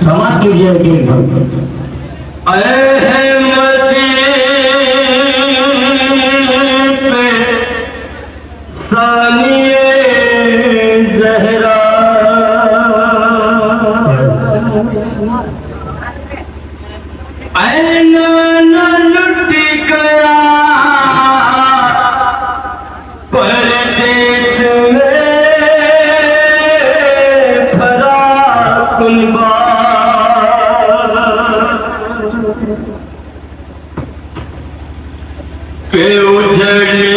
समाज कीजिए जहरा ऐना लुट गया परदेस में भरा कुनबा के उजड़ी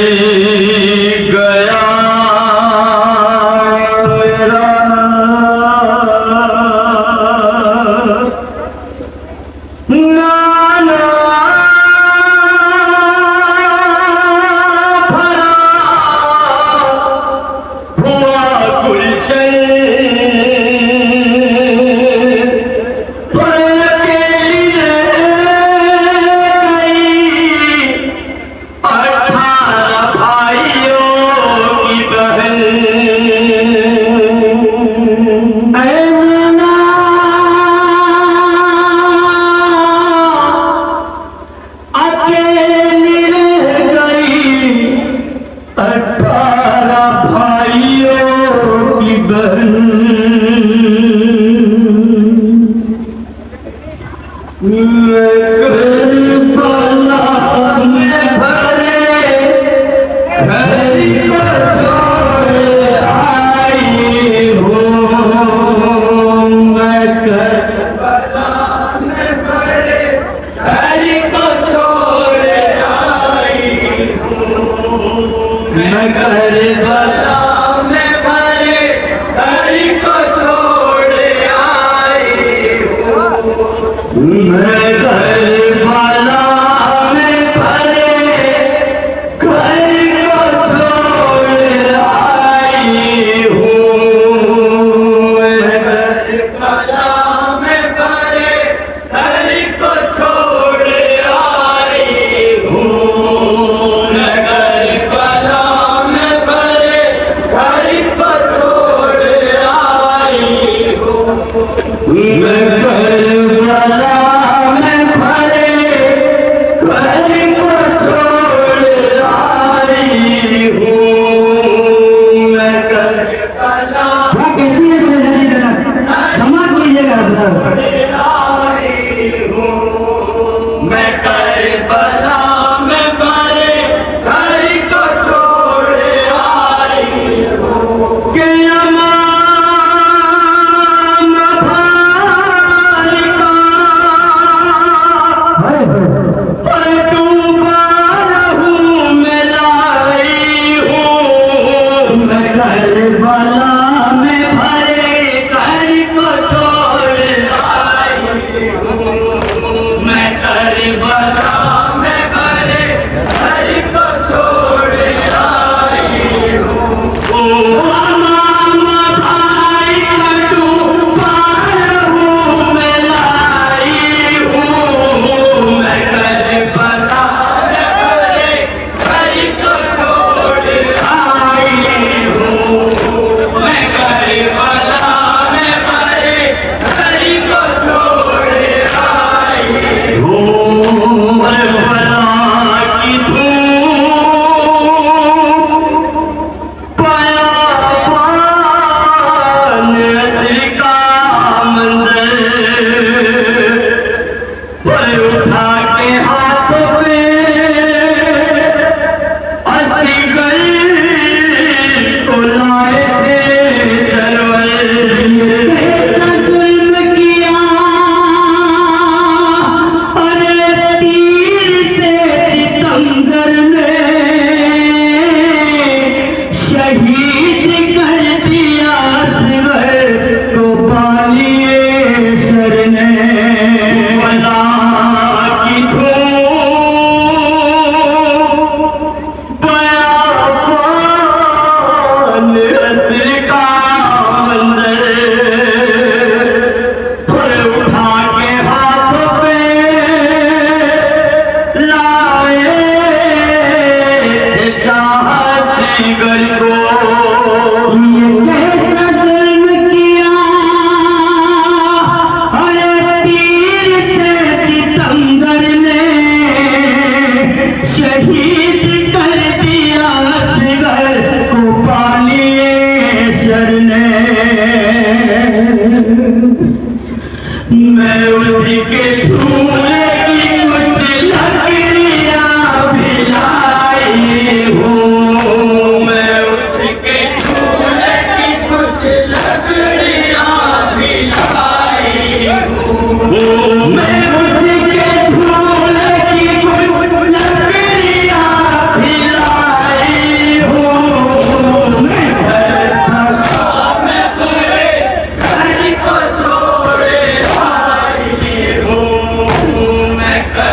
गया मेरा नाना भरा हुआ गुलशन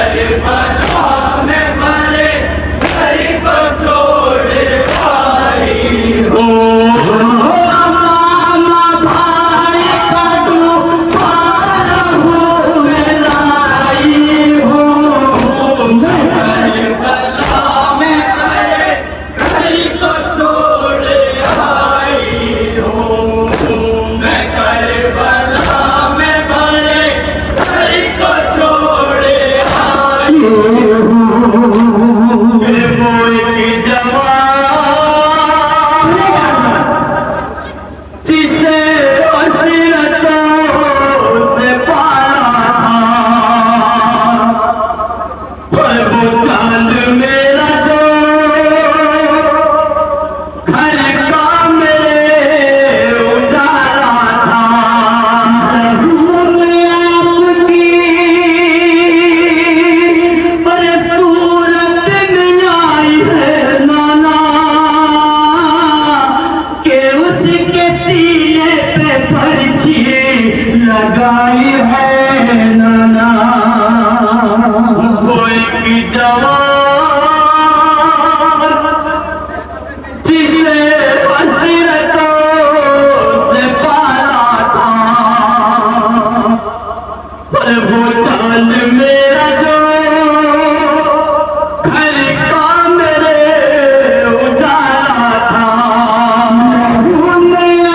करबला में मरे घर को छोड़ आई हो लगाई है नाना कोई की जवान जिसे हसरतों से पाला था पर वो चांद मेरा जो घर का मेरे उजाला था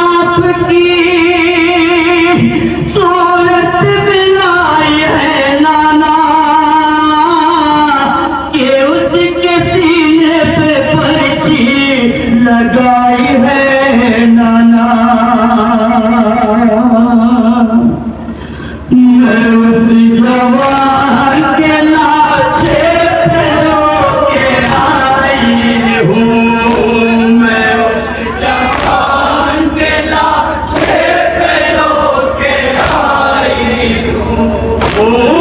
आपकी सूरत मिलाई है नाना के उसके सीने पे पर्ची लगाई है नाना मैं उस जवान के लाशे पे रोके आई हूँ मैं उस जवान के लाशे पे रोके आई हूँ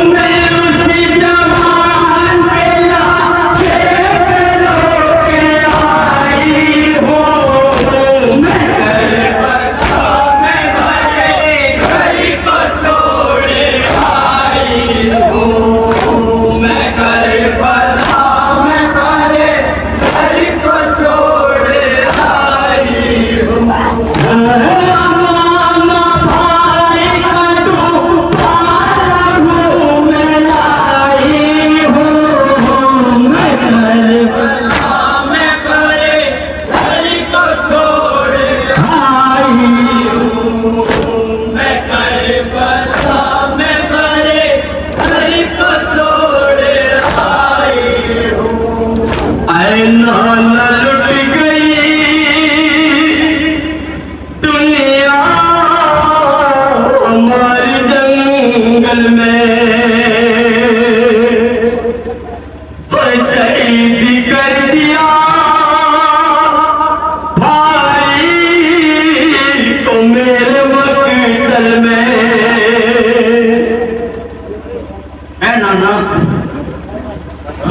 मैं उस जवान के लाशे पे रोके आई हूँ मैं करबला में मरे घर को छोड़ आई हूँ मैं करबला में मरे घर को छोड़ आई हूँ मामा भाई का दोबारा हूँ मैं लाई हूँ मैं करबला में मरे घर को छोड़ आई मैं करबला में मरे घर को छोड़ आई हूँ ऐ नाना लुट गई दुनिया हमारी जंगल में पर शहीद कर दिया भाई को मेरे मकतल में है नाना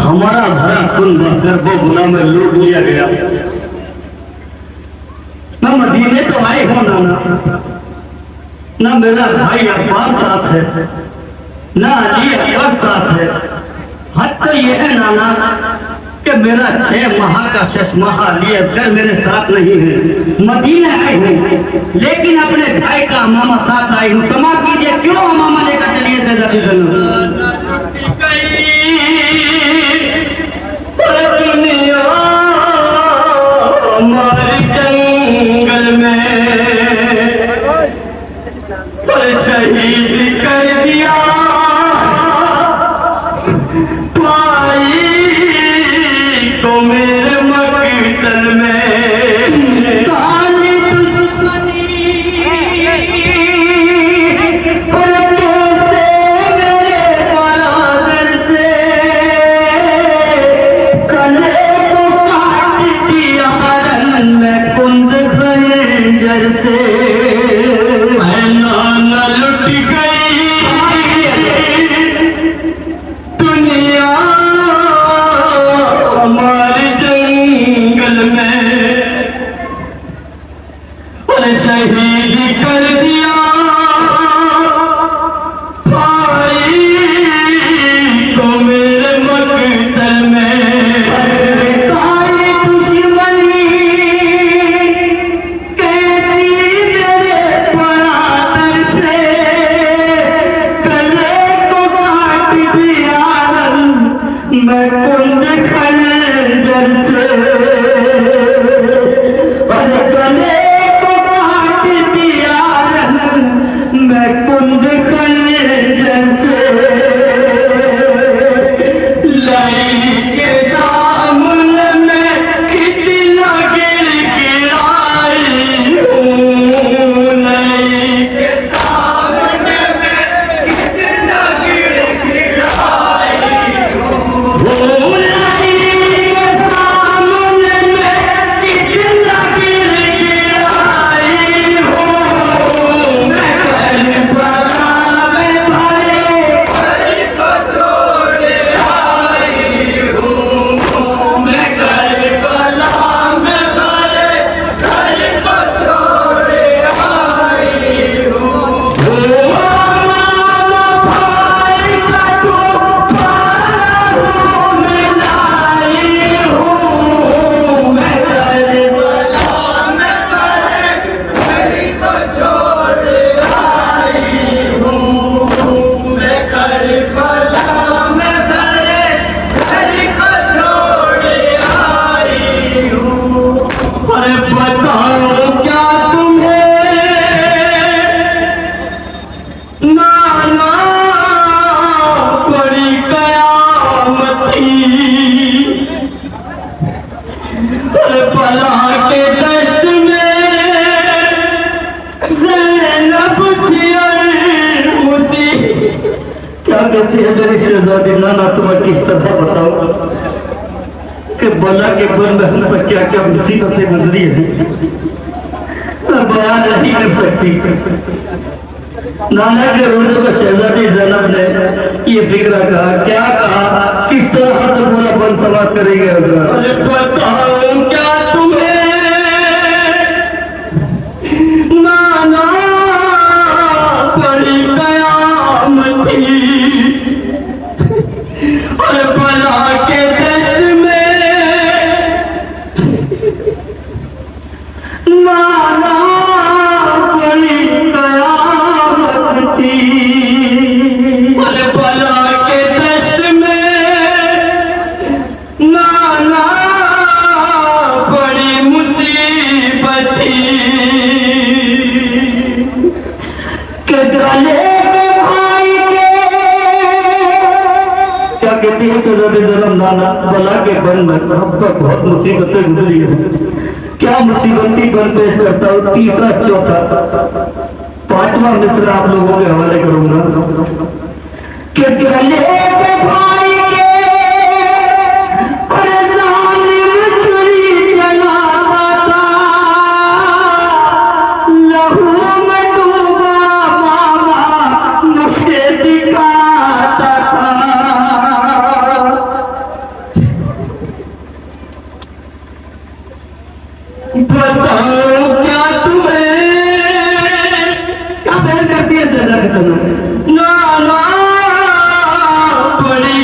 हमारा भरा खून बहकर वो गुना में लूट लिया गया न मदीने तो आए हो नाना न मेरा भाई अब्बास साथ है न अली अकबर साथ है हद तो ये है नाना कि मेरा 6 माह का शशमाह अली असगर मेरे साथ नहीं है मदीने आए हूँ लेकिन अपने भाई का अमामा साथ आई हूँ क्षमा कीजिए क्यों अमामा लेकर चलिए शहजादी दुनिया हमारे जंगल में पर शहीद कर दिया भाई को मेरे मकतल में काली दुश्मनी पर कैसे मेरे मैं कुंद खंजर से और गले को काट दिया मैं कुंद खंजर से लाई के सामने मैं कितना गिड़गिड़ाई हूँ लाई के सामने मैं कितना गिड़गिड़ाई हूँ लाई के सामने मैं कितना गिड़गिड़ाई हूँ मैं करबला में भरे घर को छोड़े आई हूँ मैं करबला में भरे घर को छोड़े आई हूँ भाई का तो पारों में लाई हूँ मैं करबला में भरे घर को छोड़े आई हूँ मैं करबला में भरे घर को छोड़े आई हूँ अरे बताओ क्या तुम्हें नाना बड़ी कयामत थी अरे बला के दश्त में ज़ैनब थी और उसी क्या कहती है मेरी शहजादी नाना तुम्हें किस तरह बताऊं कि बला के बंद हम पर क्या क्या मुसीबतें गुजरी है मैं बयान नहीं कर सकती नाना के रोने पर शहजादी ज़ैनब ने ये फिक्र कहा क्या कहा किस तरह से पूरा बन समाप्त करेंगे अरे बताओ क्या तुम्हें नाना बड़ी कयामत थी अरे बला के दश्त में नाना बड़ी कयामत थी अरे बला के दश्त में नाना बड़ी मुसीबत थी कि गले के भाई के क्या कहती है जन्म नाना बला के बन में हम पर बहुत मुसीबतें गुजरी है क्या मुसीबती बन पेश करता हूँ तीसरा चौथा पांचवा मित्र आप लोगों के हवाले करूंगा कि गले के भाई के बड़े जालिम छुरी चलाता था लहू में डूबा मामा मुझे दिखाता था बताओ क्या तुम्हें क्या बहन करती है सजा के नाना बड़ी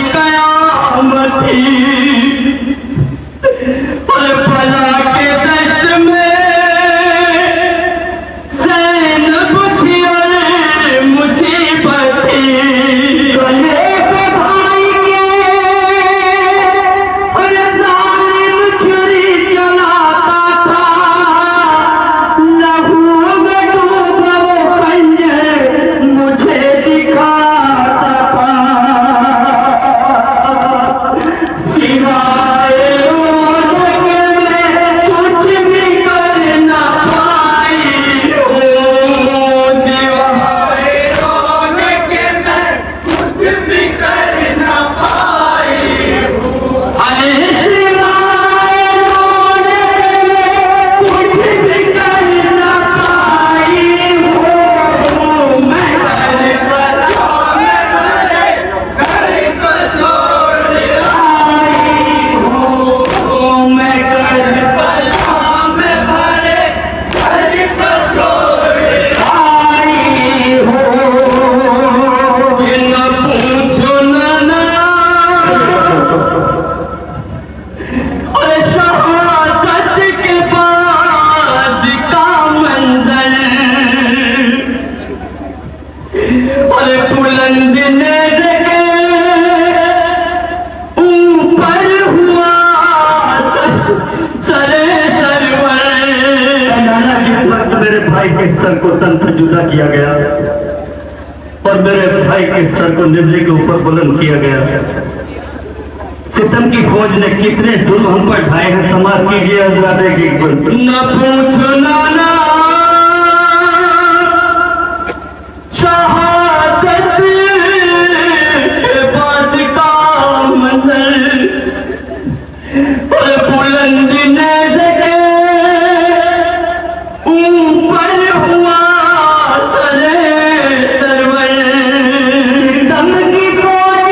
किया गया और मेरे भाई के सर को निबले के ऊपर बुलंद किया गया। सितम की फौज ने कितने जुल्म हम पर ढाए हैं, समाज कीजिए हजरात एक न पूछो नाना शहादत के बाद का मंजर और बुलंद नेज़े के ऊपर हुआ सरे सरवर। सितम की फौज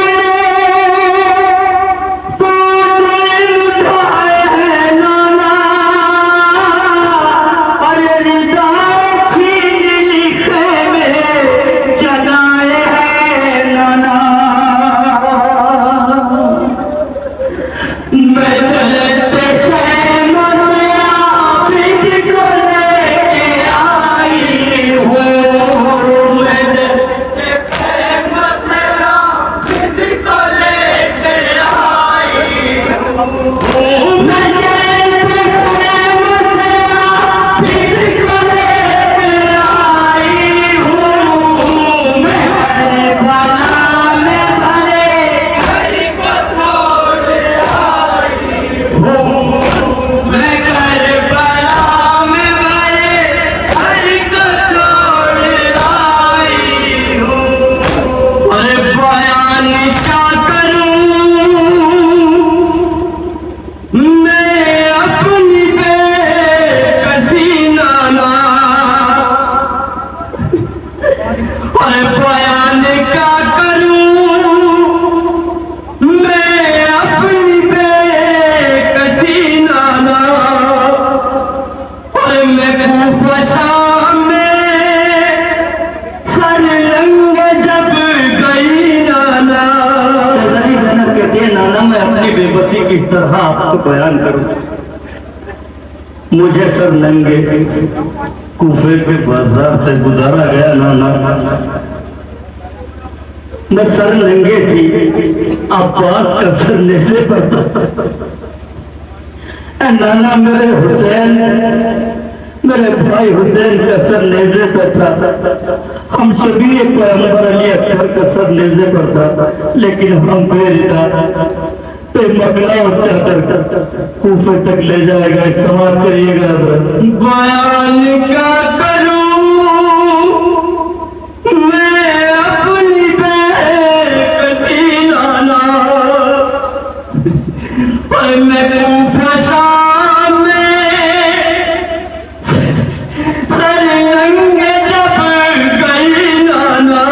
किस तरह आपको बयान करूं। मुझे सर नंगे कूफे के बाजार से गुजारा गया नाना। मैं सर नंगे थी, अब्बास का सर नीचे पर था। नाना मेरे हुसैन, मेरे भाई हुसैन का सर नेज़े पर था। हम सभी पैगंबर अली अकबर का सर नेज़े पर था, लेकिन हम बेरिता मकला और चादर कूफे तक ले जाएगा। समाज करिएगा। बयान क्या करूं मैं अपनी बेकसी नाना, पर मैं कूफा शाम में सर नंगे जब गई नाना।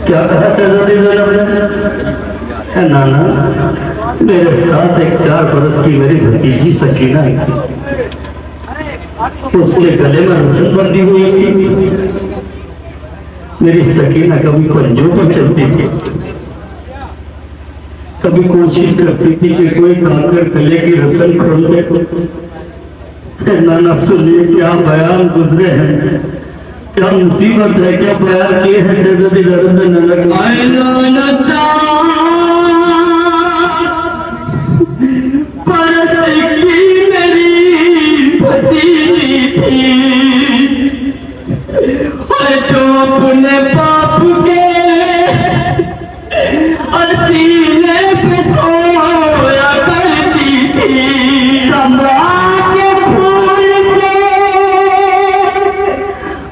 क्या कहा शहजादी ज़ैनब? नाना, मेरे साथ एक 4 बरस की मेरी भतीजी सकीना थी। उसके गले में रस्म बंधी हुई थी। मेरी सकीना कभी पंजों पर चलती थी, कभी कोशिश करती थी कि कोई काकर गले की रस्म खोल दे। नाना सुनिए क्या बयान गुजरे हैं, क्या मुसीबत है, क्या बयान किए हैं शहजादी ज़ैनब ने नाना आए नाना परस की मेरी भतीजी थी और जो अपने बाप के सीने पे सोया करती थी। सम्राट के फूल से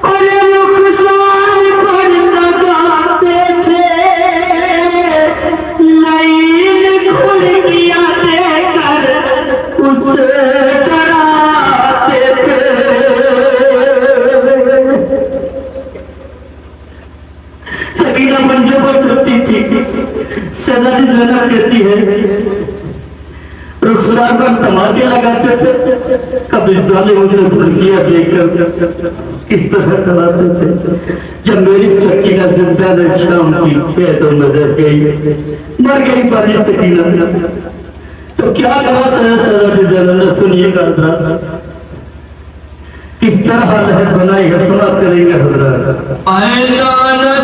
और रुखसार पर लगाते थे, लाइन खुर्कियां देकर उसे डराते थे। सकीना मंचों पर चलती थी, शहजादी ज़ैनब कहती है रुखसार पर तमाचे लगाते थे, कभी जालिम उसे फुर्कियां देकर इस तरह कराते थे। जब मेरी सकीना जिंदा ने शाम की कैद में रह गई, मर गई बारी सकीना, तो क्या कहा शहजादी ज़ैनब ने, सुनिएगा हज़रात किस तरह लहर बनाई है, सुना करेंगे हज़रात। आए नाना